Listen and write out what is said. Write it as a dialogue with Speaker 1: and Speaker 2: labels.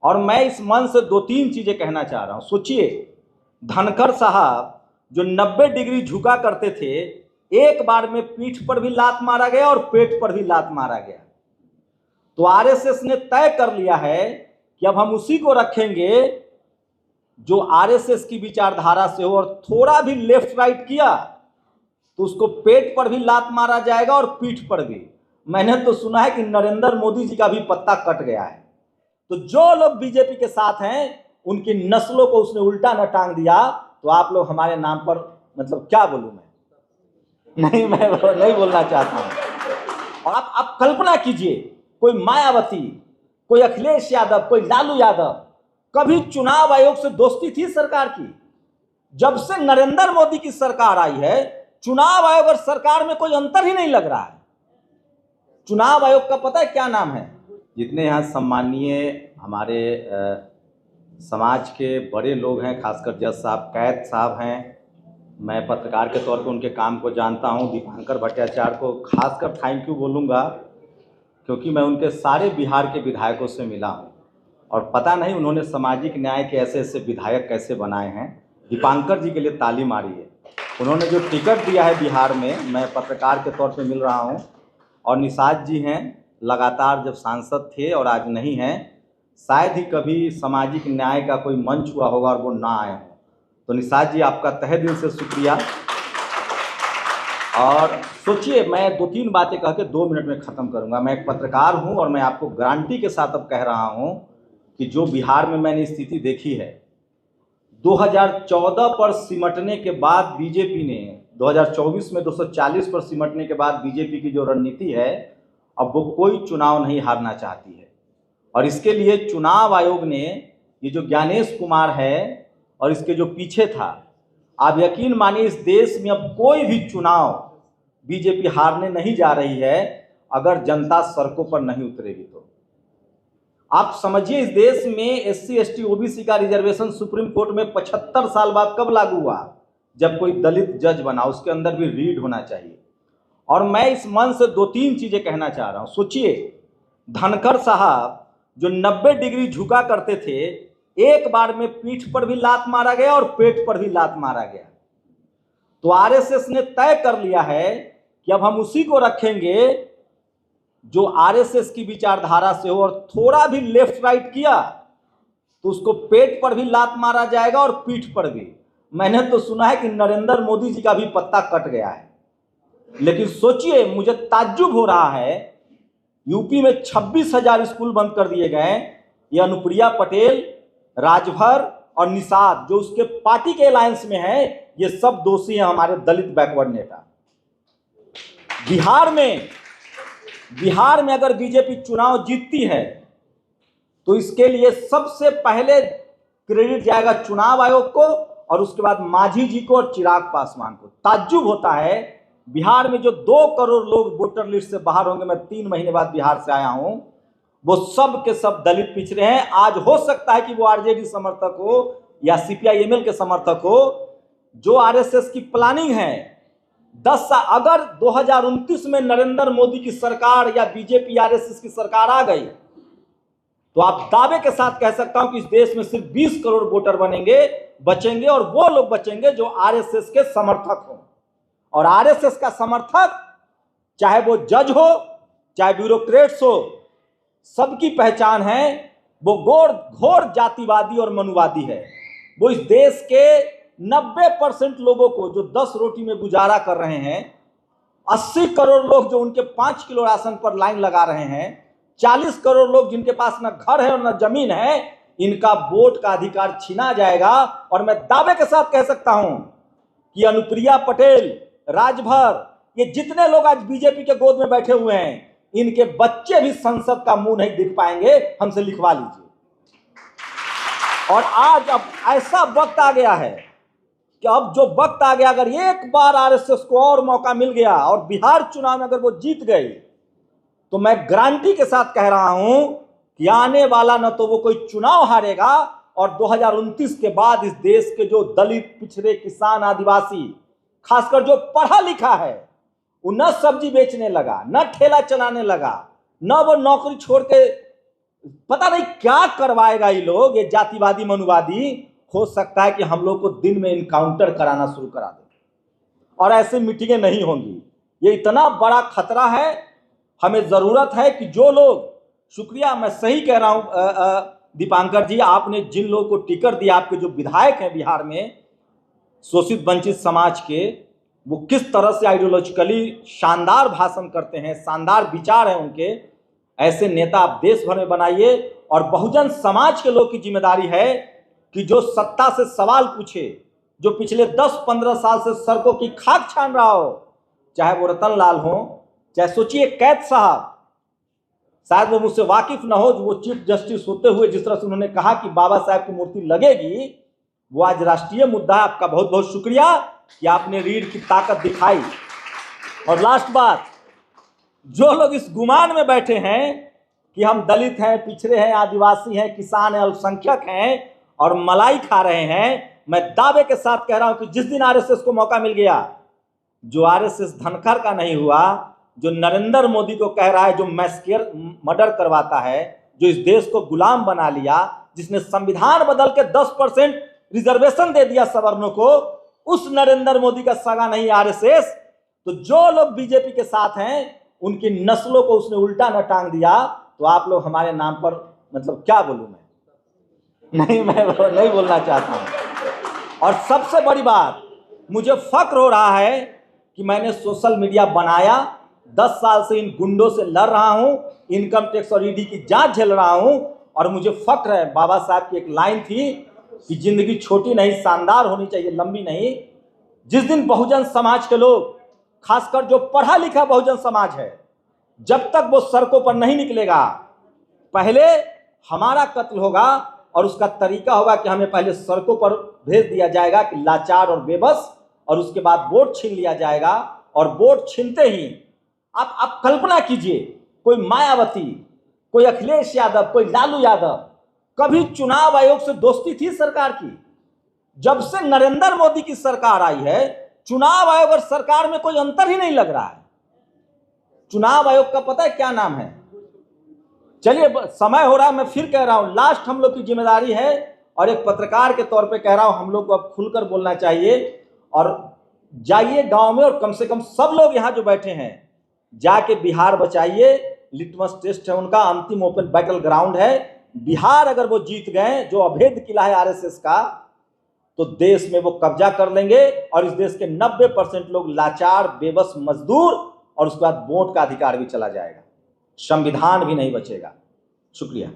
Speaker 1: और मैं इस मन से दो तीन चीजें कहना चाह रहा हूं। सोचिए, धनखड़ साहब जो 90 डिग्री झुका करते थे, एक बार में पीठ पर भी लात मारा गया और पेट पर भी लात मारा गया। तो आरएसएस ने तय कर लिया है कि अब हम उसी को रखेंगे जो आरएसएस की विचारधारा से हो, और थोड़ा भी लेफ्ट राइट किया तो उसको पेट पर भी लात मारा जाएगा और पीठ पर भी। मैंने तो सुना है कि नरेंद्र मोदी जी का भी पत्ता कट गया है। तो जो लोग बीजेपी के साथ हैं उनकी नस्लों को उसने उल्टा न टांग दिया, तो आप लोग हमारे नाम पर, मतलब क्या बोलूं मैं नहीं बोलना चाहता हूं। और आप कल्पना कीजिए, कोई मायावती, कोई अखिलेश यादव, कोई लालू यादव, कभी चुनाव आयोग से दोस्ती थी सरकार की? जब से नरेंद्र मोदी की सरकार आई है, चुनाव आयोग और सरकार में कोई अंतर ही नहीं लग रहा है। चुनाव आयोग का पता है क्या नाम है? जितने यहाँ सम्मानीय हमारे समाज के बड़े लोग हैं, खासकर जज साहब, कैद साहब हैं, मैं पत्रकार के तौर पे उनके काम को जानता हूं। दीपांकर भट्टाचार्य को खासकर थैंक यू बोलूँगा, क्योंकि मैं उनके सारे बिहार के विधायकों से मिला हूं और पता नहीं उन्होंने सामाजिक न्याय के ऐसे ऐसे विधायक कैसे बनाए हैं। दीपांकर जी के लिए ताली मारिए। उन्होंने जो टिकट दिया है बिहार में, मैं पत्रकार के तौर पे मिल रहा हूं। और निषाद जी हैं, लगातार जब सांसद थे और आज नहीं हैं, शायद ही कभी सामाजिक न्याय का कोई मंच हुआ होगा और वो ना आए हों। तो निषाद जी, आपका तहे दिल से शुक्रिया। और सोचिए, मैं दो तीन बातें कह के 2 मिनट में ख़त्म करूंगा। मैं एक पत्रकार हूं और मैं आपको गारंटी के साथ अब कह रहा हूं कि जो बिहार में मैंने स्थिति देखी है, 2014 पर सिमटने के बाद बीजेपी ने 2024 में 240 पर सिमटने के बाद बीजेपी की जो रणनीति है, अब वो कोई चुनाव नहीं हारना चाहती है। और इसके लिए चुनाव आयोग ने, ये जो ज्ञानेश कुमार है और इसके जो पीछे था, आप यकीन मानिए इस देश में अब कोई भी चुनाव बीजेपी हारने नहीं जा रही है अगर जनता सड़कों पर नहीं उतरेगी। तो आप समझिए, इस देश में एससी एसटी ओबीसी का रिजर्वेशन सुप्रीम कोर्ट में 75 साल बाद कब लागू हुआ? जब कोई दलित जज बना, उसके अंदर भी रीड होना चाहिए। और मैं इस मन से दो तीन चीजें कहना चाह रहा हूं। सोचिए, धनखड़ साहब जो 90 डिग्री झुका करते थे, एक बार में पीठ पर भी लात मारा गया और पेट पर भी लात मारा गया। तो आरएसएस ने तय कर लिया है कि अब हम उसी को रखेंगे जो आरएसएस की विचारधारा से हो, और थोड़ा भी लेफ्ट राइट किया तो उसको पेट पर भी लात मारा जाएगा और पीठ पर भी। मैंने तो सुना है कि नरेंद्र मोदी जी का भी पत्ता कट गया है। लेकिन सोचिए, मुझे ताज्जुब हो रहा है, यूपी में 26,000 स्कूल बंद कर दिए गए। ये अनुप्रिया पटेल, राजभर और निषाद जो उसके पार्टी के अलायंस में है, ये सब दोषी हैं, हमारे दलित बैकवर्ड नेता। बिहार में अगर बीजेपी चुनाव जीतती है तो इसके लिए सबसे पहले क्रेडिट जाएगा चुनाव आयोग को, और उसके बाद मांझी जी को और चिराग पासवान को। ताज्जुब होता है, बिहार में जो 2 करोड़ लोग वोटर लिस्ट से बाहर होंगे, मैं 3 महीने बाद बिहार से आया हूं, वो सब के सब दलित पिछड़े हैं। आज हो सकता है कि वो आरजेडी समर्थक हो या सीपीआईएमएल के समर्थक हो। जो आरएसएस की प्लानिंग है, 10 साल, अगर 2029 में नरेंद्र मोदी की सरकार या बीजेपी आरएसएस की सरकार आ गई, तो आप दावे के साथ कह सकता हूं कि इस देश में सिर्फ 20 करोड़ वोटर बचेंगे, और वो लोग बचेंगे जो आरएसएस के समर्थक हों। और आरएसएस का समर्थक, चाहे वो जज हो, चाहे ब्यूरोक्रेट्स हो, सबकी पहचान है, वो घोर जातिवादी और मनुवादी है। वो इस देश के 90% लोगों को जो 10 रोटी में गुजारा कर रहे हैं, 80 करोड़ लोग जो उनके 5 किलो राशन पर लाइन लगा रहे हैं, 40 करोड़ लोग जिनके पास न घर है और न जमीन है, इनका वोट का अधिकार छीना जाएगा। और मैं दावे के साथ कह सकता हूं कि अनुप्रिया पटेल, राजभर, ये जितने लोग आज बीजेपी के गोद में बैठे हुए हैं, इनके बच्चे भी संसद का मुंह नहीं दिख पाएंगे, हमसे लिखवा लीजिए। और आज अब ऐसा वक्त आ गया है कि अब जो वक्त आ गया, अगर एक बार आरएसएस को और मौका मिल गया और बिहार चुनाव में अगर वो जीत गई, तो मैं गारंटी के साथ कह रहा हूं कि आने वाला न तो वो कोई चुनाव हारेगा, और 2029 के बाद इस देश के जो दलित, पिछड़े, किसान, आदिवासी, खासकर जो पढ़ा लिखा है, वो न सब्जी बेचने लगा, न ठेला चलाने लगा, न वो नौकरी छोड़ के पता नहीं क्या करवाएगा ये लोग, ये जातिवादी मनुवादी। हो सकता है कि हम लोग को दिन में इनकाउंटर कराना शुरू करा दे और ऐसे मीटिंगें नहीं होंगी। ये इतना बड़ा खतरा है। हमें जरूरत है कि जो लोग, शुक्रिया, मैं सही कह रहा हूं दीपांकर जी, आपने जिन लोगों को टिकट दिया, आपके जो विधायक हैं बिहार में शोषित वंचित समाज के, वो किस तरह से आइडियोलॉजिकली शानदार भाषण करते हैं, शानदार विचार हैं उनके। ऐसे नेता आप देश भर में बनाइए। और बहुजन समाज के लोग की जिम्मेदारी है कि जो सत्ता से सवाल पूछे, जो पिछले 10-15 साल से सड़कों की खाक छान रहा हो, चाहे वो रतन लाल हो, चाहे सोचिए कैद साहब, शायद वो मुझसे वाकिफ ना हो, वो चीफ जस्टिस होते हुए जिस तरह से उन्होंने कहा कि बाबा साहब की मूर्ति लगेगी, वो आज राष्ट्रीय मुद्दा है। आपका बहुत बहुत शुक्रिया कि आपने रीढ़ की ताकत दिखाई। और लास्ट बात, जो लोग इस गुमान में बैठे हैं कि हम दलित हैं, पिछड़े हैं, आदिवासी हैं, किसान हैं, अल्पसंख्यक हैं और मलाई खा रहे हैं, मैं दावे के साथ कह रहा हूं कि जिस दिन आरएसएस को मौका मिल गया, जो आरएसएस धनखर का नहीं हुआ, जो नरेंद्र मोदी को कह रहा है, जो मैस्केर मर्डर करवाता है, जो इस देश को गुलाम बना लिया, जिसने संविधान बदल के 10% रिजर्वेशन दे दिया सवर्णों को, उस नरेंद्र मोदी का सगा नहीं आरएसएस। तो जो लोग बीजेपी के साथ हैं, उनकी नस्लों को उसने उल्टा न टांग दिया। तो आप लोग हमारे नाम पर, मतलब क्या बोलूं मैं नहीं बोलना चाहता हूं। और सबसे बड़ी बात, मुझे फक्र हो रहा है कि मैंने सोशल मीडिया बनाया, 10 साल से इन गुंडों से लड़ रहा हूं, इनकम टैक्स और ईडी की जांच झेल रहा हूं। और मुझे फक्र है, बाबा साहब की एक लाइन थी कि जिंदगी छोटी नहीं शानदार होनी चाहिए, लंबी नहीं। जिस दिन बहुजन समाज के लोग, खासकर जो पढ़ा लिखा बहुजन समाज है, जब तक वो सड़कों पर नहीं निकलेगा, पहले हमारा कत्ल होगा। और उसका तरीका होगा कि हमें पहले सड़कों पर भेज दिया जाएगा कि लाचार और बेबस, और उसके बाद वोट छीन लिया जाएगा। और वोट छीनते ही आप कल्पना कीजिए, कोई मायावती, कोई अखिलेश यादव, कोई लालू यादव, कभी चुनाव आयोग से दोस्ती थी सरकार की? जब से नरेंद्र मोदी की सरकार आई है, चुनाव आयोग और सरकार में कोई अंतर ही नहीं लग रहा है। चुनाव आयोग का पता है क्या नाम है? चलिए, समय हो रहा है, मैं फिर कह रहा हूं, लास्ट हम लोग की जिम्मेदारी है। और एक पत्रकार के तौर पे कह रहा हूं, हम लोग को अब खुलकर बोलना चाहिए। और जाइए गांव में, और कम से कम सब लोग यहां जो बैठे हैं, जाके बिहार बचाइए। लिटमस टेस्ट है उनका, अंतिम ओपन बैटल ग्राउंड है। बिहार अगर वो जीत गए, जो अभेद किला है आरएसएस का, तो देश में वो कब्जा कर लेंगे। और इस देश के 90% लोग लाचार, बेबस, मजदूर, और उसके बाद वोट का अधिकार भी चला जाएगा, संविधान भी नहीं बचेगा। शुक्रिया।